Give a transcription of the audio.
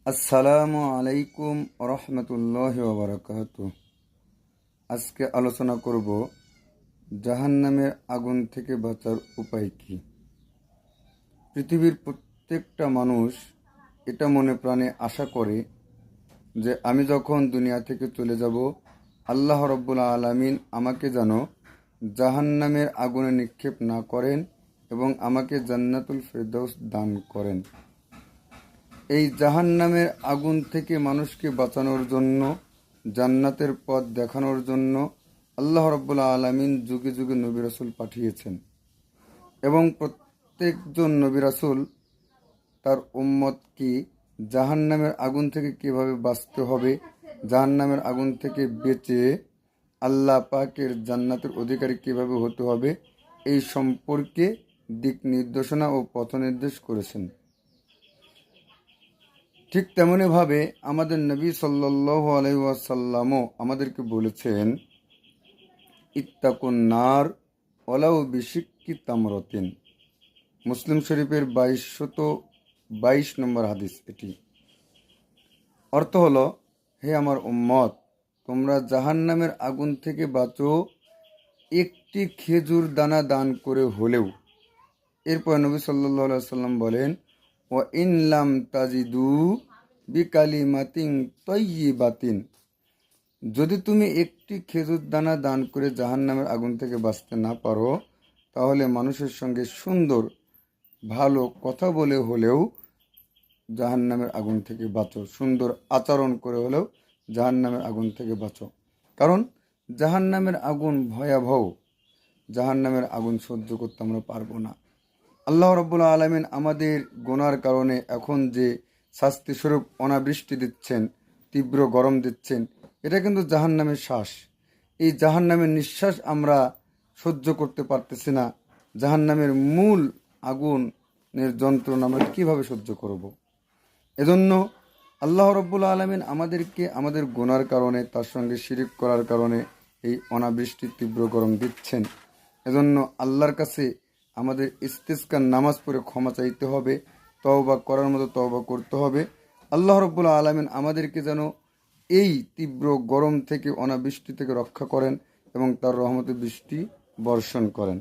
আসসালামু আলাইকুম রহমতুল্লাহ ওবরাকাতু। আজকে আলোচনা করব জাহান্নামের আগুন থেকে বাঁচার উপায় কি। পৃথিবীর প্রত্যেকটা মানুষ এটা মনে প্রাণে আশা করে যে আমি যখন দুনিয়া থেকে চলে যাব, আল্লাহ রব্বুল আলামিন আমাকে যেন জাহান্নামের আগুনে নিক্ষেপ না করেন এবং আমাকে জান্নাতুল ফেরদৌস দান করেন। এই জাহান্নামের আগুন থেকে মানুষকে বাঁচানোর জন্য, জান্নাতের পথ দেখানোর জন্য আল্লাহ রাব্বুল আলামিন যুগে যুগে নবী রাসূল পাঠিয়েছেন এবং প্রত্যেকজন নবী রাসূল তার উম্মতকে জাহান্নামের আগুন থেকে কিভাবে বাঁচতে হবে, জাহান্নামের আগুন থেকে বেঁচে আল্লাহ পাকের জান্নাতের অধিকারী কিভাবে হতে হবে এই সম্পর্কে দিক নির্দেশনা ও পথ নির্দেশ করেছেন। ঠিক তেমনিভাবে আমাদের নবী সাল্লাল্লাহু আলাইহি ওয়াসাল্লামও আমাদেরকে বলেছেন, ইত্তাকুন নার ওয়ালাউ বিশিক্কি তামরাতিন। মুসলিম শরীফের 2222 নম্বর হাদিস এটি। অর্থ হলো, হে আমার উম্মত, তোমরা জাহান্নামের আগুন থেকে বাঁচো একটি খেজুর দানা দান করে হলেও। এরপর নবী সাল্লাল্লাহু আলাইহি ওয়াসাল্লাম বলেন, ওয়া ইন লাম তাজিদু বিকালিমাতিন তাইয়্যিবাতিন। যদি তুমি একটি খেজুর দানা দান করে জাহান্নামের আগুন থেকে বাঁচতে না পারো, তাহলে মানুষের সঙ্গে সুন্দর ভালো কথা বলে হলেও জাহান্নামের আগুন থেকে বাঁচো, সুন্দর আচরণ করে হলেও জাহান্নামের আগুন থেকে বাঁচো। কারণ জাহান্নামের আগুন ভয়াবহ, জাহান্নামের আগুন সহ্য করতে আমরা পারবো না। আল্লাহ রাব্বুল আলামিন আমাদের গুনার কারণে এখন যে শাস্তিস্বরূপ অনাবৃষ্টি দিচ্ছেন, তীব্র গরম দিচ্ছেন, এটা কিন্তু জাহান্নামের শ্বাস। এই জাহান্নামের নিঃশ্বাস আমরা সহ্য করতে পারতেছি না। জাহান্নামের মূল আগুনের যন্ত্রণা আমরা কীভাবে সহ্য করব। এজন্য আল্লাহ রাব্বুল আলামিন আমাদেরকে আমাদের গুনার কারণে, তার সঙ্গে শিরিক করার কারণে এই অনাবৃষ্টি তীব্র গরম দিচ্ছেন। এজন্য আল্লাহর কাছে আমাদের ইস্তিসকার নামাজ পড়ে ক্ষমা চাইতে হবে, তওবা করার মতো তওবা করতে হবে। আল্লাহ রাব্বুল আলামিন আমাদেরকে যেন এই তীব্র গরম থেকে, অনাবৃষ্টি থেকে রক্ষা করেন এবং তার রহমতের বৃষ্টি বর্ষণ করেন।